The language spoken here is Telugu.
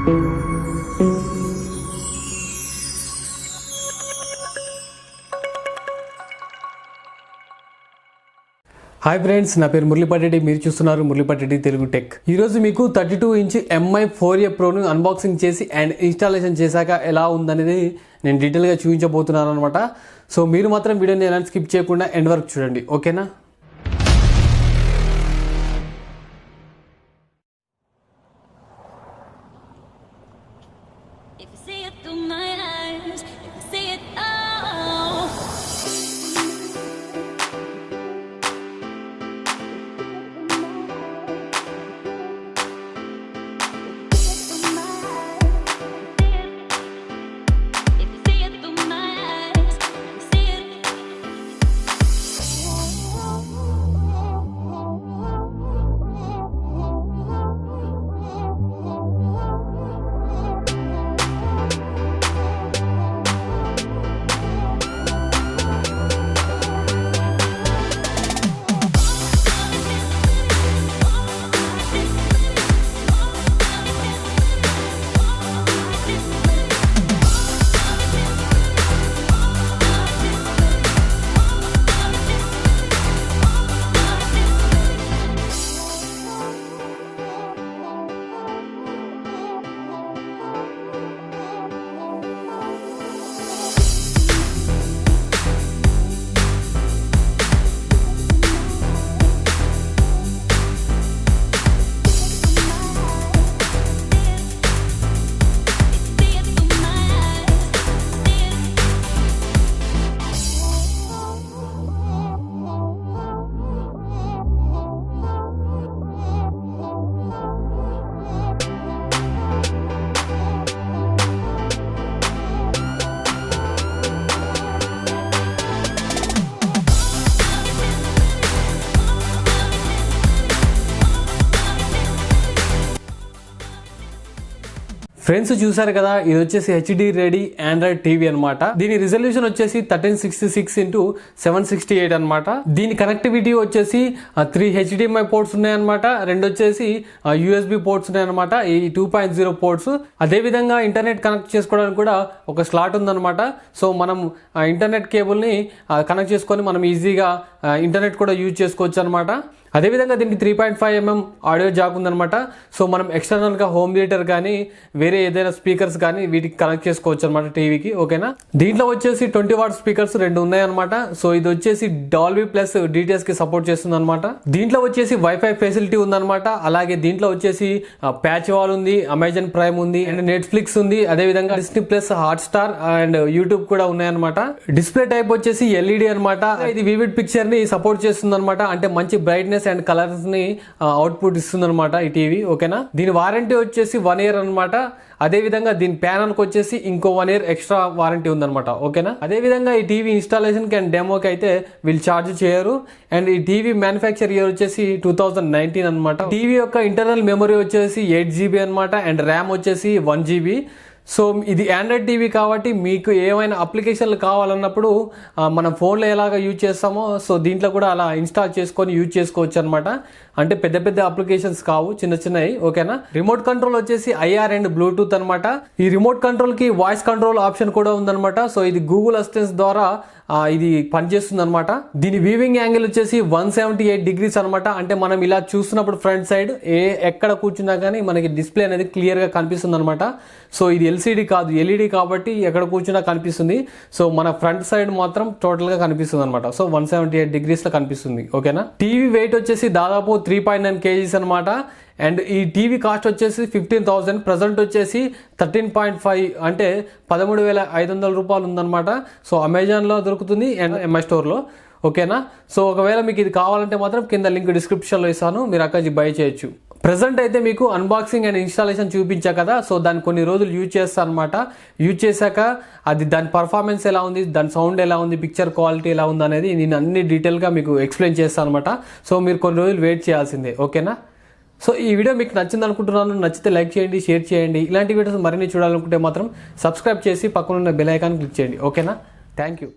హాయ్ ఫ్రెండ్స్, నా పేరు మురళిపాట్టెటి. మీరు చూస్తున్నారు మురళిపాట్టెటి తెలుగు టెక్. ఈరోజు మీకు 32 ఇంచ్ MI 4A ప్రోను అన్బాక్సింగ్ చేసి అండ్ ఇన్స్టాలేషన్ చేశాక ఎలా ఉందనేది నేను డీటెయిల్గా చూపించబోతున్నాను అనమాట. సో మీరు మాత్రం వీడియోని ఎలాంటి స్కిప్ చేయకుండా ఎండ్ వరకు చూడండి, ఓకేనా? ఫ్రెండ్స్ చూసారు కదా, ఇది వచ్చేసి HD రెడీ ఆండ్రాయిడ్ టీవీ అనమాట. దీని రిజల్యూషన్ వచ్చేసి 1366x768 అనమాట. దీని కనెక్టివిటీ వచ్చేసి 3 HDMI పోర్ట్స్ ఉన్నాయన్నమాట, 2 వచ్చేసి USB పోర్ట్స్ ఉన్నాయన్నమాట, ఈ 2.0 పోర్ట్స్. అదేవిధంగా ఇంటర్నెట్ కనెక్ట్ చేసుకోవడానికి కూడా ఒక స్లాట్ ఉందన్నమాట. సో మనం ఇంటర్నెట్ కేబుల్ని కనెక్ట్ చేసుకొని మనం ఈజీగా ఇంటర్నెట్ కూడా యూజ్ చేసుకోవచ్చు అనమాట. అదేవిధంగా దీనికి 3.5mm ఆడియో జాక్ ఉందనమాట. సో మనం ఎక్స్టర్నల్గా హోమ్ థియేటర్ కానీ వేరే ఏదైనా స్పీకర్స్ కానీ వీటికి కనెక్ట్ చేసుకోవచ్చు అనమాట టీవీకి, ఓకేనా? దీంట్లో వచ్చేసి 20 వాట్ స్పీకర్స్ 2 ఉన్నాయన్నమాట. సో ఇది వచ్చేసి డాల్బీ ప్లస్ DTS కి సపోర్ట్ చేస్తుంది అనమాట. దీంట్లో వచ్చేసి వైఫై ఫెసిలిటీ ఉందన్నమాట. అలాగే దీంట్లో వచ్చేసి ప్యాచ్ వాల్ ఉంది, అమెజాన్ ప్రైమ్ ఉంది, అండ్ నెట్ఫ్లిక్స్ ఉంది. అదేవిధంగా Disney plus Hotstar and YouTube కూడా ఉన్నాయన్నమాట. డిస్ప్లే టైప్ వచ్చేసి LED అనమాట. ఇది వివిడ్ పిక్చర్ ని సపోర్ట్ చేస్తుంది అనమాట. అంటే మంచి బ్రైట్నెస్ అండ్ కలర్స్ ని అవుట్పుట్ ఇస్తుంది అనమాట ఈ టీవీ, ఓకేనా? దీని వారంటీ వచ్చేసి 1 year అనమాట. అదే విధంగా దీని ప్యానల్ కి వచ్చేసి ఇంకో 1 year ఎక్స్ట్రా వారంటీ ఉందన్నమాట, ఓకేనా? అదే విధంగా ఈ టీవీ ఇన్స్టాలేషన్ కి అండ్ డెమోకి అయితే వీళ్ళు ఛార్జ్ చేయరు. అండ్ ఈ టీవీ మ్యానుఫ్యాక్చర్ ఇయర్ వచ్చేసి 2019 అనమాట. టీవీ యొక్క ఇంటర్నల్ మెమరీ వచ్చేసి 8GB అనమాట, అండ్ ర్యామ్ వచ్చేసి 1GB. సో ఇది ఆండ్రాయిడ్ టీవీ కాబట్టి మీకు ఏమైనా అప్లికేషన్లు కావాలన్నప్పుడు మనం ఫోన్లో ఎలాగ యూజ్ చేస్తామో సో దీంట్లో కూడా అలా ఇన్స్టాల్ చేసుకొని యూజ్ చేసుకోవచ్చు అనమాట. అంటే పెద్ద పెద్ద అప్లికేషన్స్ కావు, చిన్న చిన్నవి, ఓకేనా? రిమోట్ కంట్రోల్ వచ్చేసి IR అండ్ బ్లూటూత్ అనమాట. ఈ రిమోట్ కంట్రోల్ కి వాయిస్ కంట్రోల్ ఆప్షన్ కూడా ఉందన్నమాట. సో ఇది గూగుల్ అసిస్టెంట్ ద్వారా ఇది పనిచేస్తుంది అనమాట. దీని వీవింగ్ యాంగిల్ వచ్చేసి 178 degrees అనమాట. అంటే మనం ఇలా చూస్తున్నప్పుడు ఫ్రంట్ సైడ్ ఎక్కడ కూర్చున్నా కానీ మనకి డిస్ప్లే అనేది క్లియర్ గా కనిపిస్తుంది అనమాట. సో ఇది LCD కాదు, LED కాబట్టి ఎక్కడ కూర్చున్నా కనిపిస్తుంది. సో మన ఫ్రంట్ సైడ్ మాత్రం టోటల్ గా కనిపిస్తుంది అనమాట. సో 178 degrees లో కనిపిస్తుంది, ఓకేనా? టీవీ వెయిట్ వచ్చేసి దాదాపు 3.9 kgs అనమాట. అండ్ ఈ టీవీ కాస్ట్ వచ్చేసి 15,000, ప్రజెంట్ వచ్చేసి 13.5 అంటే 13,500 రూపాయలు ఉందన్నమాట. సో అమెజాన్లో దొరుకుతుంది అండ్ MI స్టోర్లో, ఓకేనా? సో ఒకవేళ మీకు ఇది కావాలంటే మాత్రం కింద లింక్ డిస్క్రిప్షన్లో ఇస్తాను, మీరు అక్కడి బై చేయొచ్చు. ప్రెజెంట్ అయితే మీకు అన్బాక్సింగ్ అండ్ ఇన్స్టాలేషన్ చూపించా కదా, సో దాన్ని కొన్ని రోజులు యూజ్ చేస్తాను అనమాట. యూజ్ చేశాక అది దాని పర్ఫార్మెన్స్ ఎలా ఉంది, దాని సౌండ్ ఎలా ఉంది, పిక్చర్ క్వాలిటీ ఎలా ఉంది అనేది నేను అన్ని డీటెయిల్గా మీకు ఎక్స్ప్లెయిన్ చేస్తాను అనమాట. సో మీరు కొన్ని రోజులు వెయిట్ చేయాల్సిందే, ఓకేనా? సో ఈ వీడియో మీకు నచ్చింది అనుకుంటున్నాను. నచ్చితే లైక్ చేయండి, షేర్ చేయండి. ఇలాంటి వీడియోస్ మరిన్ని చూడాలనుకుంటే మాత్రం సబ్స్క్రైబ్ చేసి పక్కన ఉన్న బెల్ ఐకాన్ క్లిక్ చేయండి, ఓకేనా? Thank you.